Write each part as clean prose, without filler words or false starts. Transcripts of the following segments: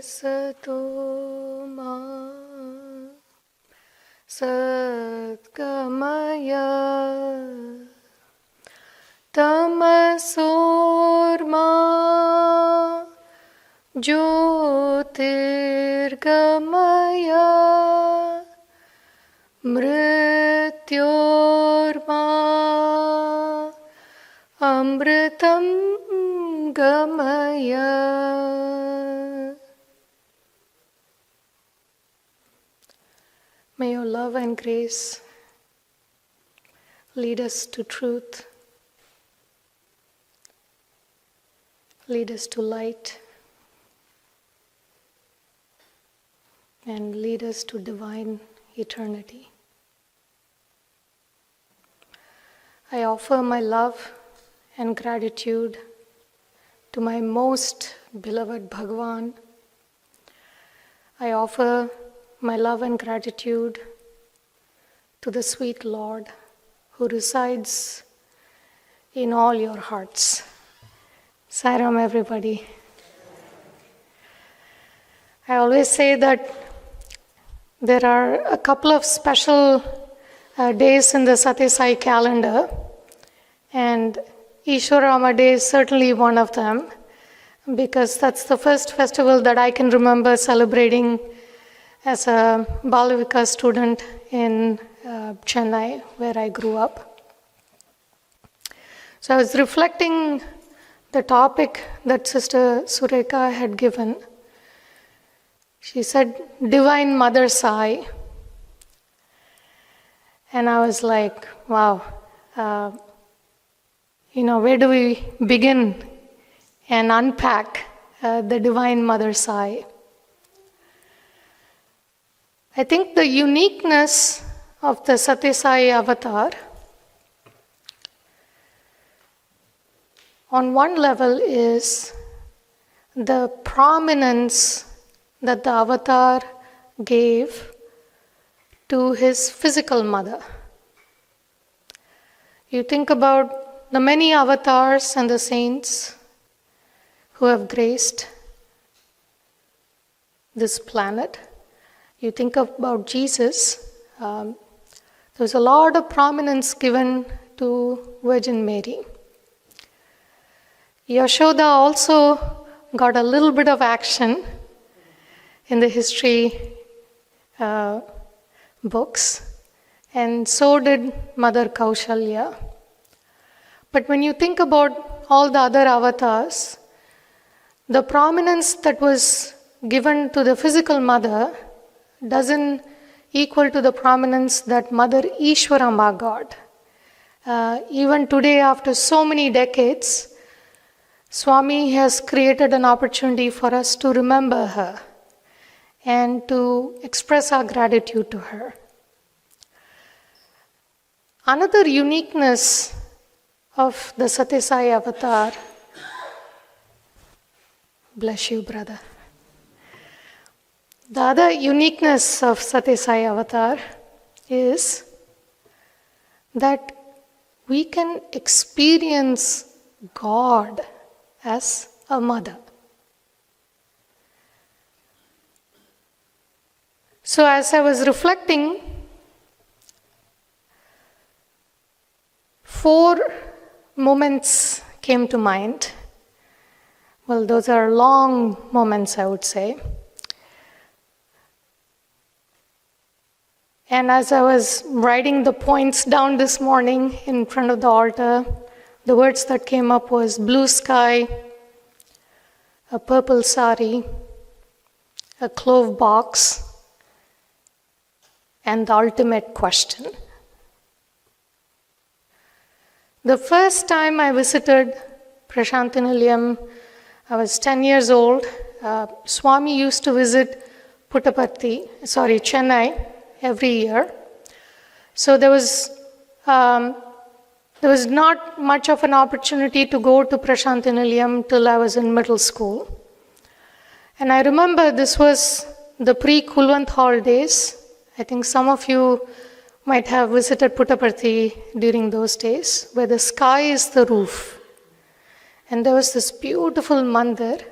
Asato ma Satgamaya Tamasorma Jyotirgamaya Mrityorma Amritam Gamaya. May your love and grace lead us to truth, lead us to light, and lead us to divine eternity. I offer my love and gratitude to my most beloved Bhagawan. I offer my love and gratitude to the sweet Lord who resides in all your hearts. Sairam, everybody. I always say that there are a couple of special days in the Sathya Sai calendar, and Ishwarama Day is certainly one of them, because that's the first festival that I can remember celebrating as a Balvikas student in Chennai, where I grew up. So I was reflecting the topic that Sister Sureka had given. She said, Divine Mother Sai. And I was like, wow, where do we begin and unpack the Divine Mother Sai? I think the uniqueness of the Sathya Sai avatar, on one level, is the prominence that the avatar gave to his physical mother. You think about the many avatars and the saints who have graced this planet. You think about Jesus, there's a lot of prominence given to Virgin Mary. Yashoda also got a little bit of action in the history books, and so did Mother Kaushalya. But when you think about all the other avatars, the prominence that was given to the physical mother doesn't equal to the prominence that Mother Ishwarama got. Even today, after so many decades, Swami has created an opportunity for us to remember her and to express our gratitude to her. Another uniqueness of the Sathya Sai avatar, bless you, brother. The other uniqueness of Sathya Sai avatar is that we can experience God as a mother. So as I was reflecting, 4 moments came to mind. Well, those are long moments, I would say. And as I was writing the points down this morning in front of the altar, the words that came up was blue sky, a purple sari, a clove box, and the ultimate question. The first time I visited Prashantinilayam, I was 10 years old. Swami used to visit Chennai every year. So there was not much of an opportunity to go to Prashantinilayam till I was in middle school. And I remember this was the pre-Kulwant Hall days. I think some of you might have visited Puttaparthi during those days, where the sky is the roof. And there was this beautiful mandir,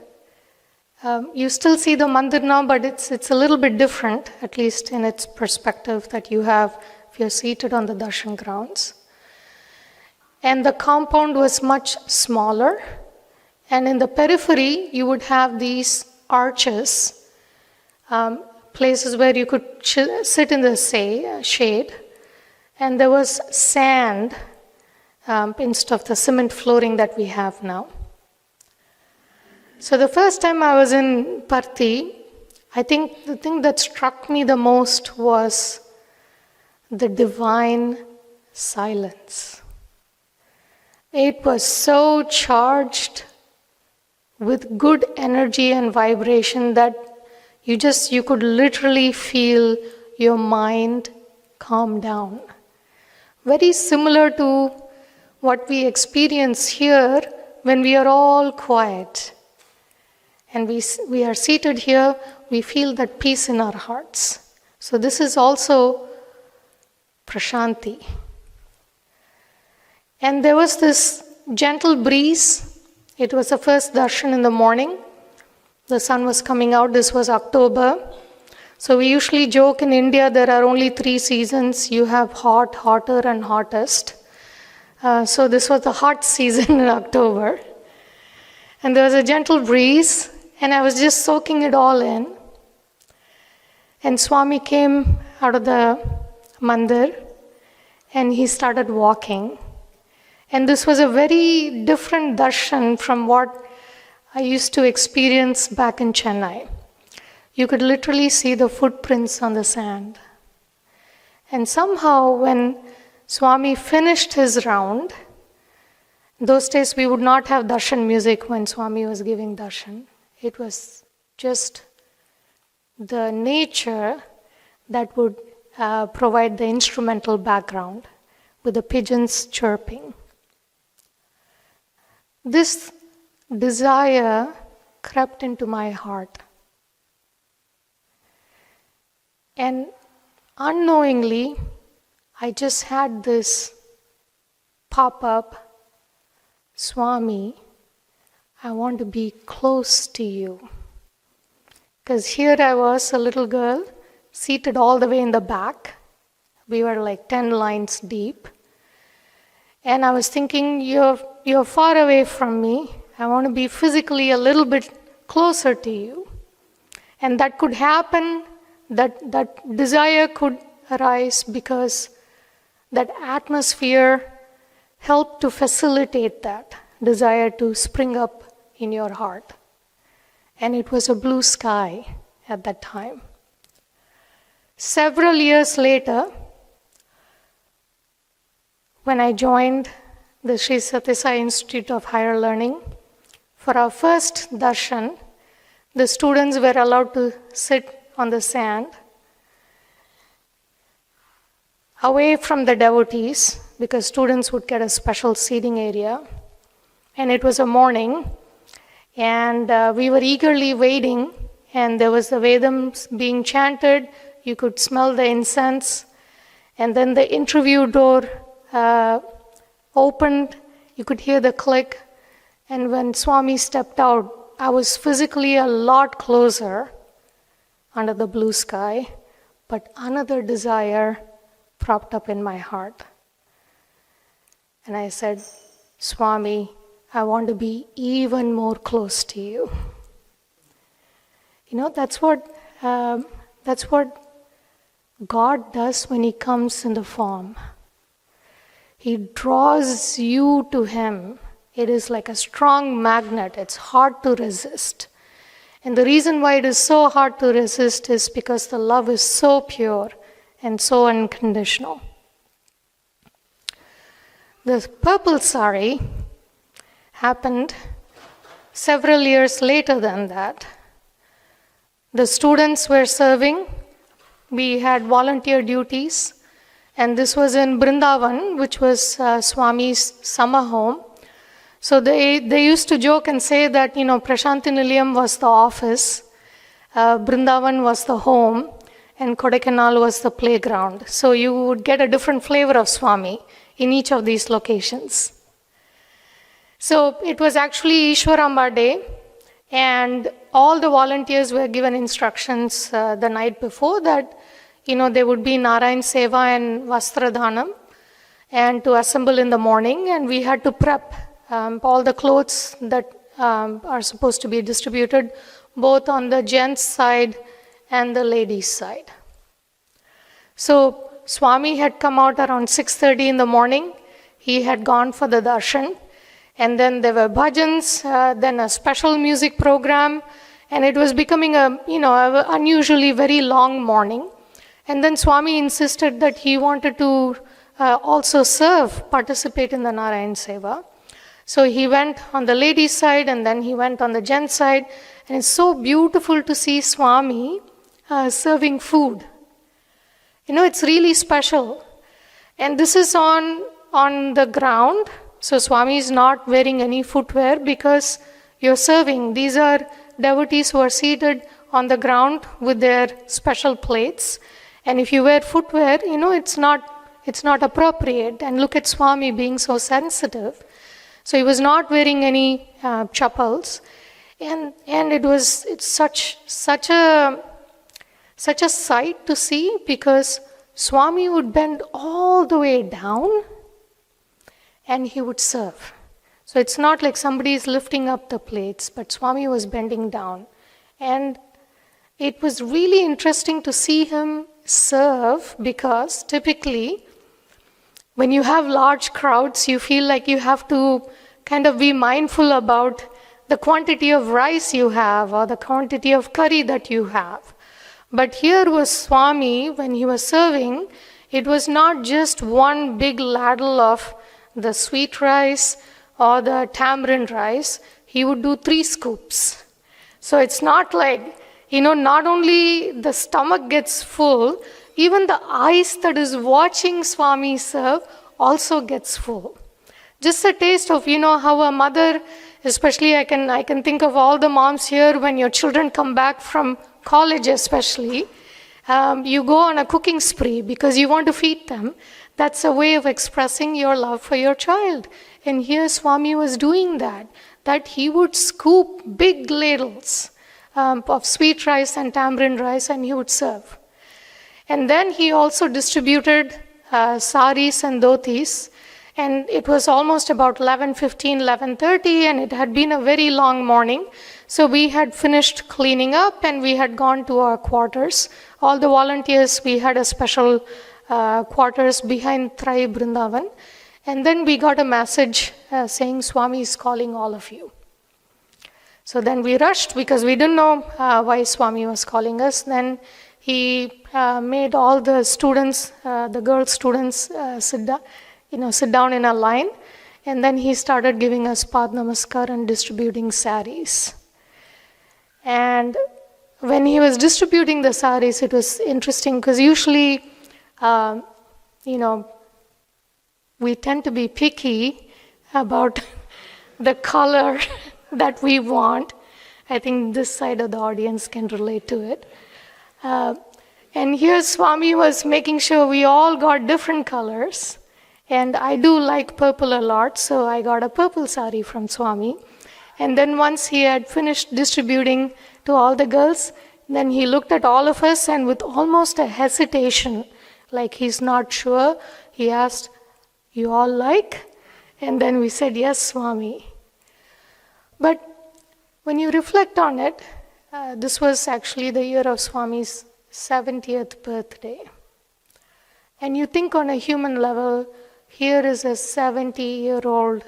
You still see the mandir now, but it's a little bit different, at least in its perspective that you have if you're seated on the darshan grounds. And the compound was much smaller, and in the periphery you would have these arches, places where you could sit in the shade, and there was sand instead of the cement flooring that we have now. So the first time I was in Parthi, I think the thing that struck me the most was the divine silence. It was so charged with good energy and vibration that you could literally feel your mind calm down. Very similar to what we experience here when we are all quiet. And we are seated here, we feel that peace in our hearts. So this is also prashanti. And there was this gentle breeze. It was the first darshan in the morning. The sun was coming out. This was October. So we usually joke in India there are only 3 seasons. You have hot, hotter, and hottest. So this was the hot season in October. And there was a gentle breeze, and I was just soaking it all in. And Swami came out of the mandir, and he started walking. And this was a very different darshan from what I used to experience back in Chennai. You could literally see the footprints on the sand. And somehow when Swami finished his round, those days we would not have darshan music when Swami was giving darshan. It was just the nature that would provide the instrumental background with the pigeons chirping. This desire crept into my heart. And unknowingly, I just had this pop up, Swami, I want to be close to you. Because here I was, a little girl, seated all the way in the back. We were like 10 lines deep. And I was thinking, you're far away from me. I want to be physically a little bit closer to you. And that could happen, that desire could arise because that atmosphere helped to facilitate that desire to spring up in your heart. And it was a blue sky at that time. Several years later, when I joined the Sri Sathya Sai Institute of Higher Learning, for our first darshan, the students were allowed to sit on the sand away from the devotees because students would get a special seating area. And it was a morning, and we were eagerly waiting, and there was the Vedams being chanted. You could smell the incense, and then the interview door opened. You could hear the click, and when Swami stepped out, I was physically a lot closer under the blue sky, but another desire propped up in my heart. And I said, Swami, I want to be even more close to you. You know, that's what God does when He comes in the form. He draws you to Him. It is like a strong magnet. It's hard to resist. And the reason why it is so hard to resist is because the love is so pure and so unconditional. The purple sari happened several years later than that. The students were serving. We had volunteer duties. And this was in Brindavan, which was Swami's summer home. So they used to joke and say that, Prashanti Nilayam was the office, Brindavan was the home, and Kodaikanal was the playground. So you would get a different flavor of Swami in each of these locations. So it was actually Ishwaramba Day, And all the volunteers were given instructions the night before that, there would be Narayan Seva and Vastradhanam, and to assemble in the morning, and we had to prep all the clothes that are supposed to be distributed both on the gents side and the ladies side. So Swami had come out around 6:30 in the morning. He had gone for the darshan, and then there were bhajans, then a special music program, and it was becoming a unusually very long morning. And then Swami insisted that he wanted to also participate in the Narayan Seva. So he went on the ladies' side and then he went on the gents' side. And it's so beautiful to see Swami serving food. It's really special. And this is on the ground. So Swami is not wearing any footwear because you're serving. These are devotees who are seated on the ground with their special plates. And if you wear footwear, it's not appropriate. And look at Swami being so sensitive. So he was not wearing any chappals, and it's such a sight to see, because Swami would bend all the way down, and he would serve. So it's not like somebody is lifting up the plates, but Swami was bending down, and it was really interesting to see him serve, because typically when you have large crowds, you feel like you have to kind of be mindful about the quantity of rice you have or the quantity of curry that you have. But here was Swami, when he was serving, it was not just one big ladle of the sweet rice or the tamarind rice. He would do 3 scoops. So it's not like, not only the stomach gets full, even the eyes that is watching Swami serve also gets full. Just a taste of, how a mother, especially I can think of all the moms here, when your children come back from college especially, you go on a cooking spree because you want to feed them. That's a way of expressing your love for your child. And here Swami was doing that he would scoop big ladles of sweet rice and tamarind rice, and he would serve. And then he also distributed saris and dhotis, and it was almost about 11:15, 11:30, and it had been a very long morning. So we had finished cleaning up and we had gone to our quarters. All the volunteers, we had a special quarters behind Trai Brindavan. And then we got a message saying Swami is calling all of you. So then we rushed because we didn't know why Swami was calling us. Then he made all the students, the girl students, sit down in a line. And then he started giving us Pad Namaskar and distributing saris. And when he was distributing the saris, it was interesting because usually, we tend to be picky about the color that we want. I think this side of the audience can relate to it. And here Swami was making sure we all got different colors. And I do like purple a lot, so I got a purple sari from Swami. And then once he had finished distributing to all the girls, then he looked at all of us and with almost a hesitation, like he's not sure, he asked, "You all like?" And then we said, "Yes, Swami." But when you reflect on it, this was actually the year of Swami's 70th birthday. And you think on a human level, here is a 70-year-old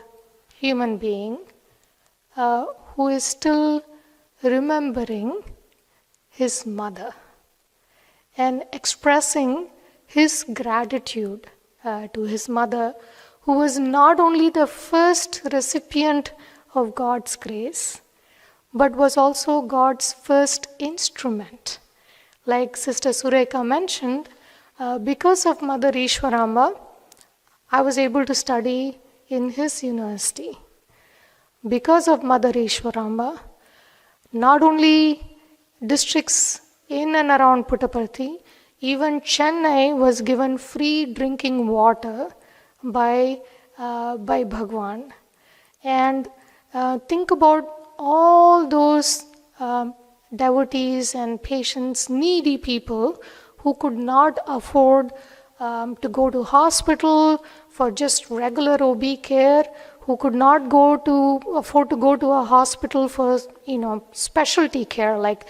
human being who is still remembering his mother and expressing his gratitude to his mother, who was not only the first recipient of God's grace, but was also God's first instrument. Like Sister Sureka mentioned, because of Mother Ishwaramba, I was able to study in his university. Because of Mother Ishwaramba, not only districts in and around Puttaparthi, even Chennai was given free drinking water by Bhagawan. And think about all those devotees and patients, needy people who could not afford to go to hospital for just regular OB care, who could not afford to go to a hospital for specialty care like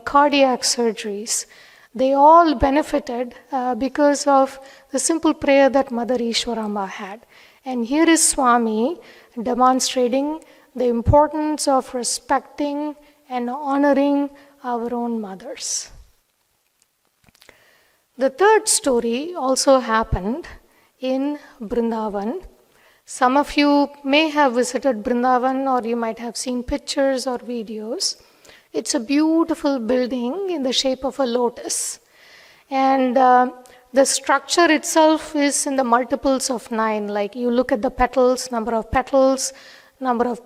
cardiac surgeries. They all benefited because of the simple prayer that Mother Ishwarama had. And here is Swami demonstrating the importance of respecting and honoring our own mothers. The third story also happened in Brindavan. Some of you may have visited Brindavan, or you might have seen pictures or videos. It's a beautiful building in the shape of a lotus. And the structure itself is in the multiples of 9. Like you look at the petals, number of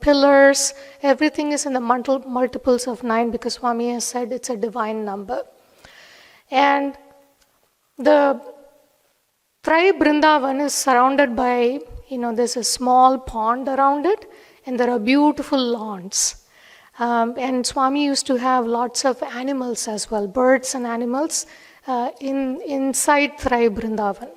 pillars, everything is in the multiples of 9 because Swami has said it's a divine number. And the Tri Brindavan is surrounded by, there's a small pond around it, and there are beautiful lawns. And Swami used to have lots of animals as well, birds and animals inside Tri Brindavan.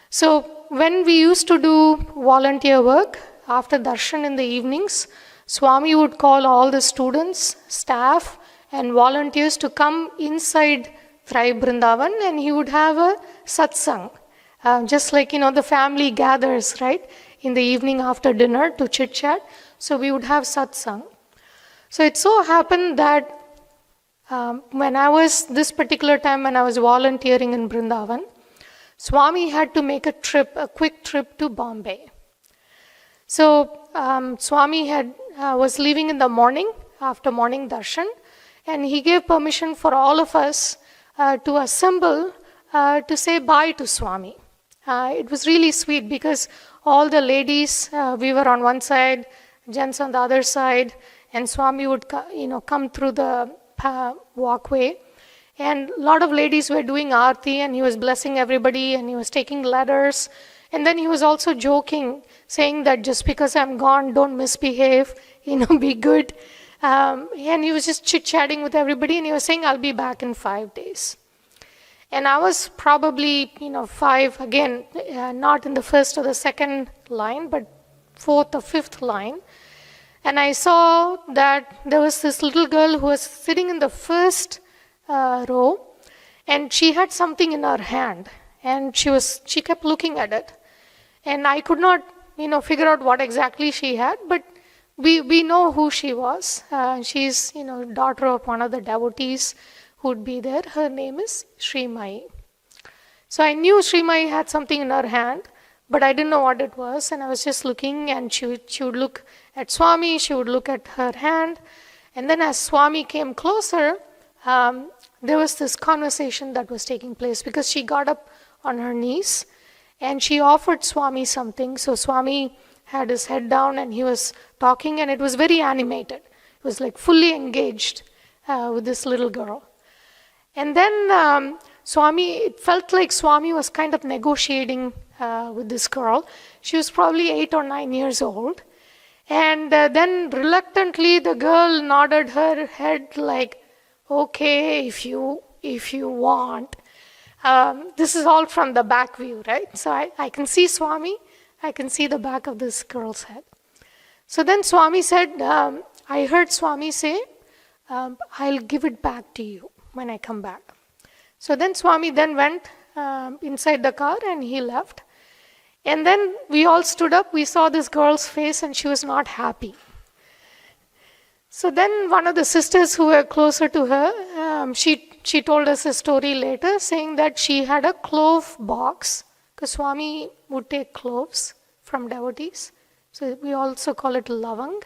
So when we used to do volunteer work, after darshan in the evenings, Swami would call all the students, staff, and volunteers to come inside Tri Brindavan, and he would have a satsang. Just like, the family gathers, right, in the evening after dinner to chit-chat. So we would have satsang. So it so happened that this particular time when I was volunteering in Brindavan, Swami had to make a quick trip to Bombay. So Swami was leaving in the morning after morning darshan, and he gave permission for all of us to assemble to say bye to Swami. It was really sweet because all the ladies, we were on one side, gents on the other side, and Swami would come through the walkway. And a lot of ladies were doing aarti, and he was blessing everybody, and he was taking letters. And then he was also joking, saying that just because I'm gone, don't misbehave, be good. And he was just chit-chatting with everybody, and he was saying, I'll be back in 5 days. And I was probably, 5, again, not in the first or the second line, but 4th or 5th line. And I saw that there was this little girl who was sitting in the first row, and she had something in her hand, and she kept looking at it. And I could not, figure out what exactly she had, but we know who she was. She's, daughter of one of the devotees who would be there. Her name is Sri Mai. So I knew Sri Mai had something in her hand, but I didn't know what it was. And I was just looking, and she would look at Swami, she would look at her hand. And then as Swami came closer, there was this conversation that was taking place because she got up on her knees and she offered Swami something. So Swami had his head down and he was talking, and it was very animated. It was like fully engaged with this little girl. And then it felt like Swami was kind of negotiating with this girl. She was probably 8 or 9 years old. And then reluctantly the girl nodded her head like, okay, if you want. This is all from the back view, right? So I can see Swami, I can see the back of this girl's head. So then Swami said, I heard Swami say, I'll give it back to you when I come back. So then Swami then went inside the car and he left. And then we all stood up, we saw this girl's face and she was not happy. So then one of the sisters who were closer to her, she told us a story later saying that she had a clove box, because Swami would take cloves from devotees. So we also call it lavang.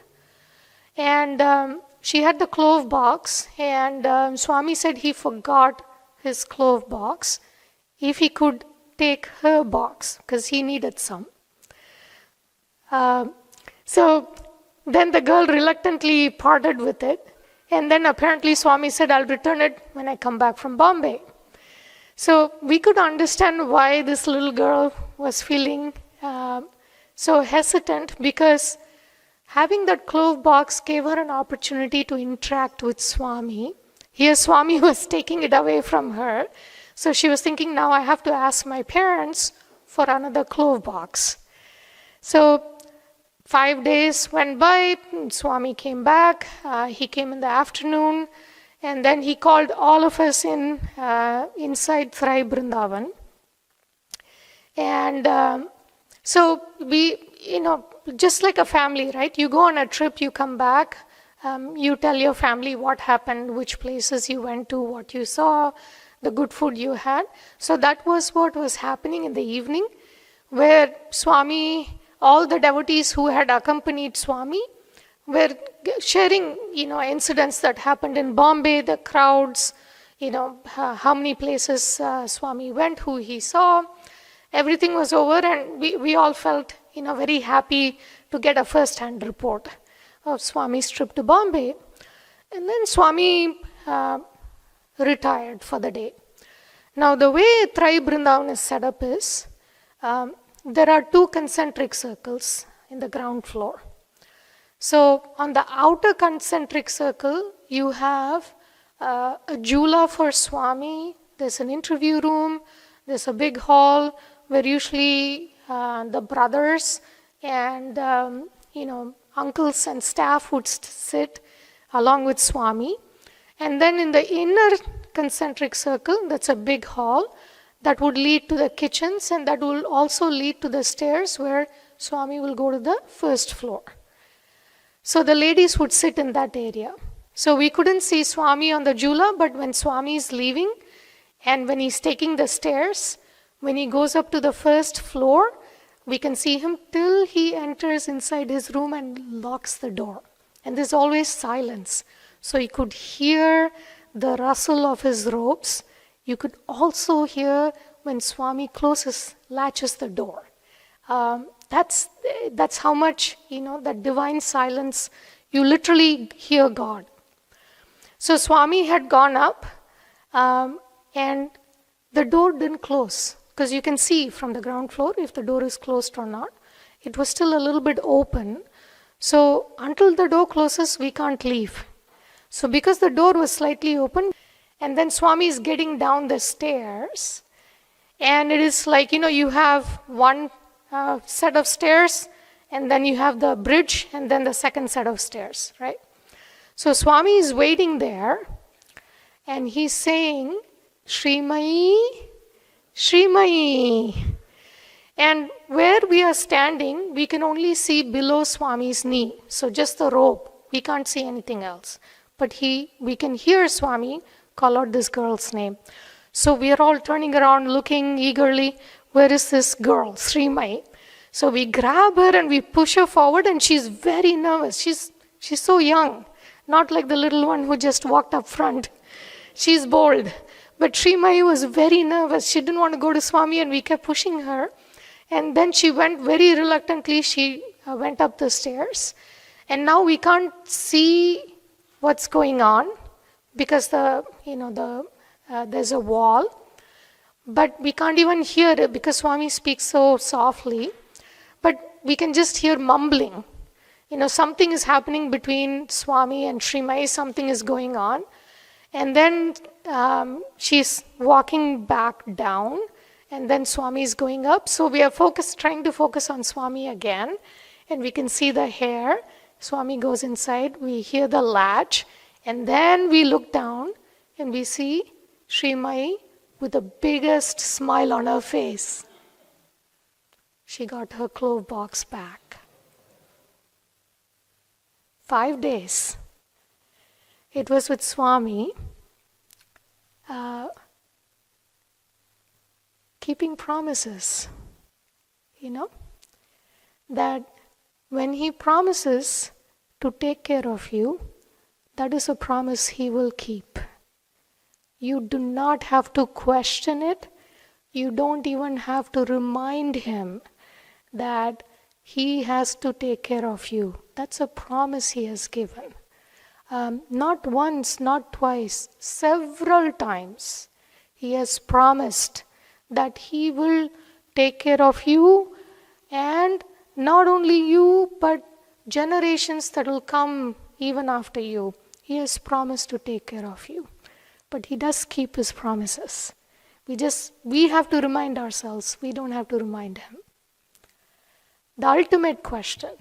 And she had the clove box, and Swami said he forgot his clove box. If he could take her box, because he needed some. So then the girl reluctantly parted with it. And then apparently Swami said, I'll return it when I come back from Bombay. So we could understand why this little girl was feeling so hesitant, because having that clove box gave her an opportunity to interact with Swami. Here Swami was taking it away from her. So she was thinking, now I have to ask my parents for another clove box. So 5 days went by, Swami came back. He came in the afternoon, and then he called all of us inside Thrai Brindavan. And so we, just like a family, right? You go on a trip, you come back, you tell your family what happened, which places you went to, what you saw, the good food you had. So that was what was happening in the evening, where Swami, all the devotees who had accompanied Swami were sharing, incidents that happened in Bombay, the crowds, how many places Swami went, who he saw. Everything was over, and we all felt, very happy to get a first-hand report of Swami's trip to Bombay. And then Swami retired for the day. Now, the way Thrai Brindavan is set up is, there are 2 concentric circles in the ground floor. So, on the outer concentric circle, you have a jhula for Swami, there's an interview room, there's a big hall where usually the brothers and, uncles and staff would sit along with Swami. And then in the inner concentric circle, that's a big hall that would lead to the kitchens, and that will also lead to the stairs where Swami will go to the first floor. So the ladies would sit in that area. So we couldn't see Swami on the jhula, but when Swami is leaving and when he's taking the stairs, when he goes up to the first floor, we can see him till he enters inside his room and locks the door. And there's always silence. So you could hear the rustle of his robes. You could also hear when Swami latches the door. That's how much, that divine silence, you literally hear God. So Swami had gone up, and the door didn't close, because you can see from the ground floor if the door is closed or not. It was still a little bit open. So until the door closes, we can't leave. So because the door was slightly open, and then Swami is getting down the stairs, and it is like, you have one set of stairs, and then you have the bridge, and then the second set of stairs, right? So Swami is waiting there, and he's saying, Srimai, Srimai. And where we are standing, we can only see below Swami's knee, so just the robe. We can't see anything else. But we can hear Swami call out this girl's name. So we are all turning around, looking eagerly, where is this girl, Srimai? So we grab her and we push her forward, and she's very nervous. She's so young, not like the little one who just walked up front. She's bold. But Srimai was very nervous. She didn't want to go to Swami, and we kept pushing her. And then she went very reluctantly, she went up the stairs. And now we can't see what's going on because there's a wall. But we can't even hear it because Swami speaks so softly. But we can just hear mumbling. Something is happening between Swami and Srimai, something is going on. And then she's walking back down, and then Swami is going up. So we are trying to focus on Swami again, and we can see the hair. Swami goes inside, we hear the latch, and then we look down, and we see Srimai with the biggest smile on her face. She got her clove box back. 5 days. It was with Swami, keeping promises, that when he promises to take care of you, that is a promise he will keep. You do not have to question it. You don't even have to remind him that he has to take care of you. That's a promise he has given. Not once, not twice, several times he has promised that he will take care of you, and not only you, but generations that will come even after you. He has promised to take care of you. But He does keep His promises. We have to remind ourselves. We don't have to remind Him. The ultimate question.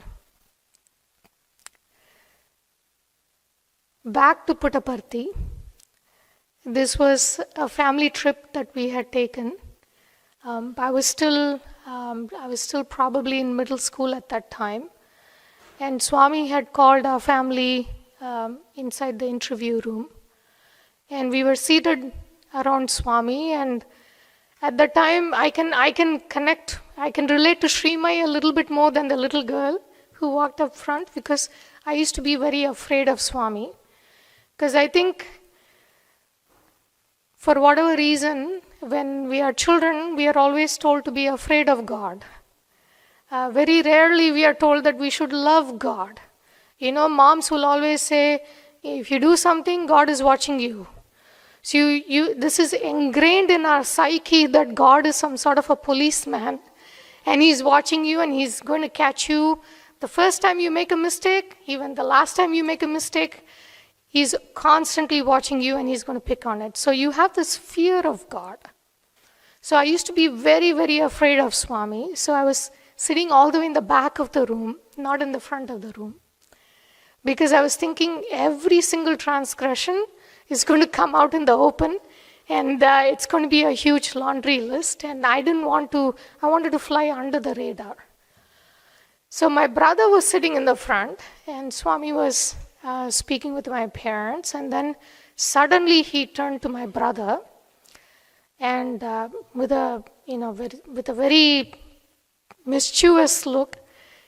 Back to Puttaparthi. This was a family trip that we had taken. I was still probably in middle school at that time. And Swami had called our family inside the interview room. And we were seated around Swami, and at that time I can connect, I can relate to Srimai a little bit more than the little girl who walked up front, because I used to be very afraid of Swami. Because I think for whatever reason, when we are children, we are always told to be afraid of God. Very rarely we are told that we should love God. Moms will always say, if you do something, God is watching you. So this is ingrained in our psyche that God is some sort of a policeman, and He's watching you and He's going to catch you. The first time you make a mistake, even the last time you make a mistake, He's constantly watching you and He's going to pick on it. So you have this fear of God. So I used to be very, very afraid of Swami. So I was sitting all the way in the back of the room, not in the front of the room. Because I was thinking every single transgression is going to come out in the open, and it's going to be a huge laundry list, and I wanted to fly under the radar. So my brother was sitting in the front, and Swami was speaking with my parents, and then suddenly he turned to my brother, and with a very mischievous look,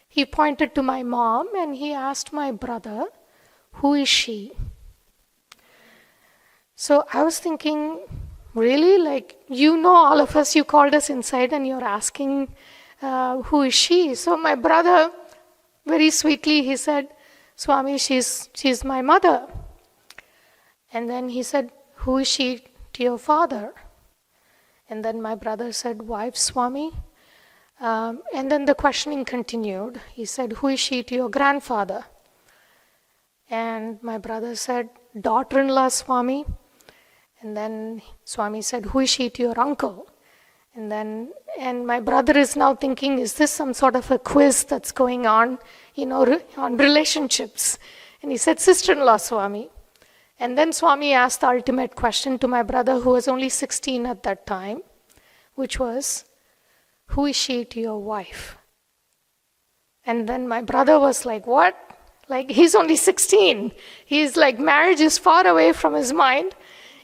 he pointed to my mom and he asked my brother, "Who is she?" So I was thinking, really? All of us, you called us inside and you're asking, who is she? So my brother, very sweetly, he said, "Swami, she's my mother." And then he said, "Who is she to your father?" And then my brother said, "Wife, Swami." And then the questioning continued. He said, "Who is she to your grandfather?" And my brother said, "Daughter-in-law, Swami." And then Swami said, "Who is she to your uncle?" And my brother is now thinking, is this some sort of a quiz that's going on, on relationships? And he said, "Sister-in-law, Swami." And then Swami asked the ultimate question to my brother, who was only 16 at that time, which was, "Who is she to your wife?" And then my brother was like, "What?" He's only 16. He's marriage is far away from his mind.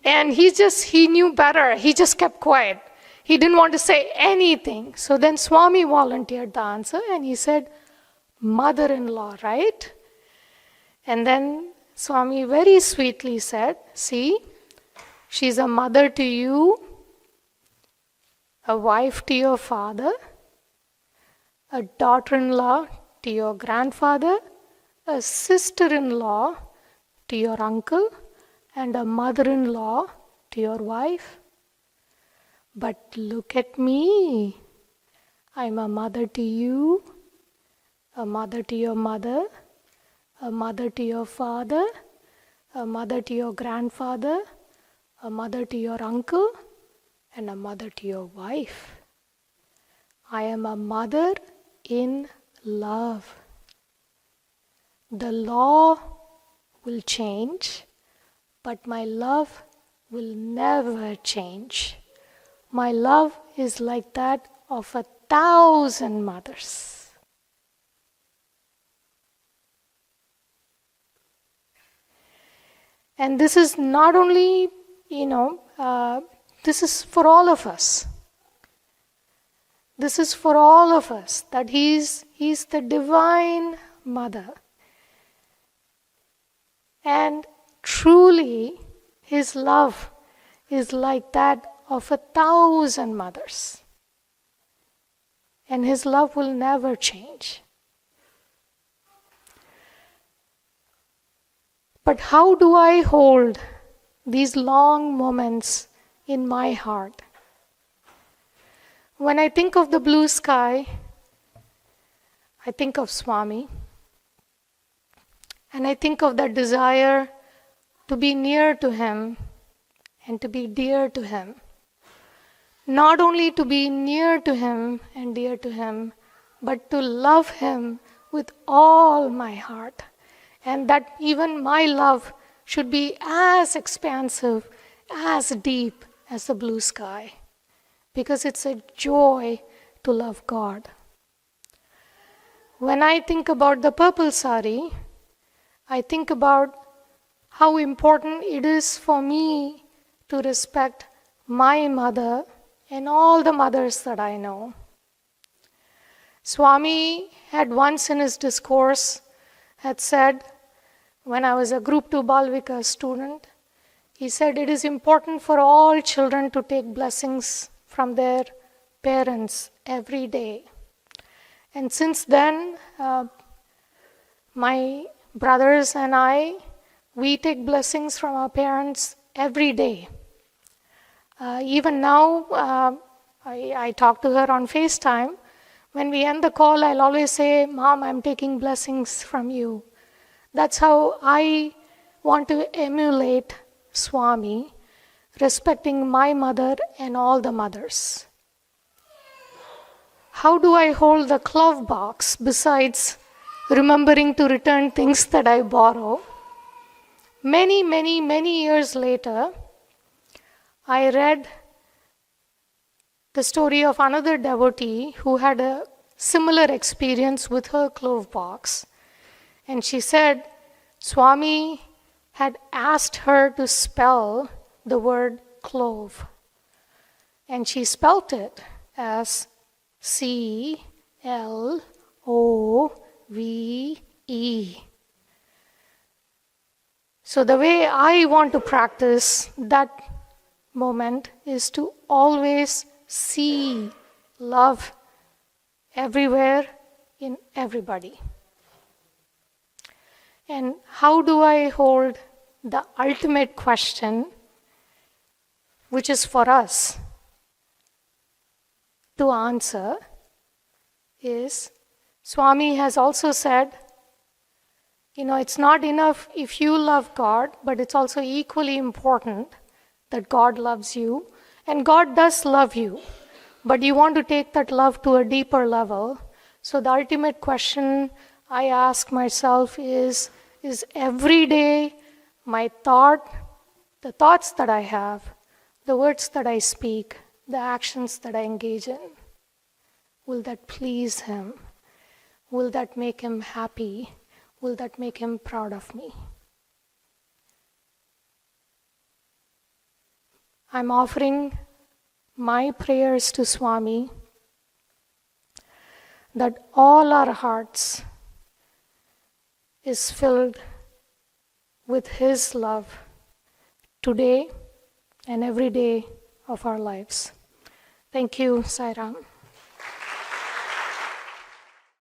And he knew better. He just kept quiet. He didn't want to say anything. So then Swami volunteered the answer and he said, "Mother-in-law, right?" And then Swami very sweetly said, "See, she's a mother to you, a wife to your father, a daughter-in-law to your grandfather, a sister-in-law to your uncle, and a mother-in-law to your wife. But look at me. I'm a mother to you, a mother to your mother, a mother to your father, a mother to your grandfather, a mother to your uncle, and a mother to your wife. I am a mother in love. The law will change, but my love will never change. My love is like that of 1,000 mothers." And this is not only, this is for all of us. This is for all of us, that He's the divine mother. And truly, His love is like that of 1,000 mothers. And His love will never change. But how do I hold these long moments in my heart? When I think of the blue sky, I think of Swami. And I think of that desire to be near to Him and to be dear to Him. Not only to be near to Him and dear to Him, but to love Him with all my heart. And that even my love should be as expansive, as deep as the blue sky. Because it's a joy to love God. When I think about the purple sari, I think about how important it is for me to respect my mother and all the mothers that I know. Swami had once in his discourse had said, when I was a Group 2 Balvikas student, he said it is important for all children to take blessings from their parents every day. And since then, my brothers and I, we take blessings from our parents every day. Even now, I talk to her on FaceTime. When we end the call, I'll always say, Mom, I'm taking blessings from you. That's how I want to emulate Swami, respecting my mother and all the mothers. How do I hold the clove box besides remembering to return things that I borrow? Many years later, I read the story of another devotee who had a similar experience with her clove box. And she said Swami had asked her to spell the word clove. And she spelt it as C-L-O-V-E. So the way I want to practice that moment is to always see love everywhere in everybody. And how do I hold the ultimate question, which is for us to answer, is Swami has also said, it's not enough if you love God, but it's also equally important that God loves you. And God does love you, but you want to take that love to a deeper level. So the ultimate question I ask myself is every day my the thoughts that I have, the words that I speak, the actions that I engage in, will that please Him? Will that make Him happy? Will that make Him proud of me? I'm offering my prayers to Swami that all our hearts is filled with His love today and every day of our lives. Thank you, Sai Ram.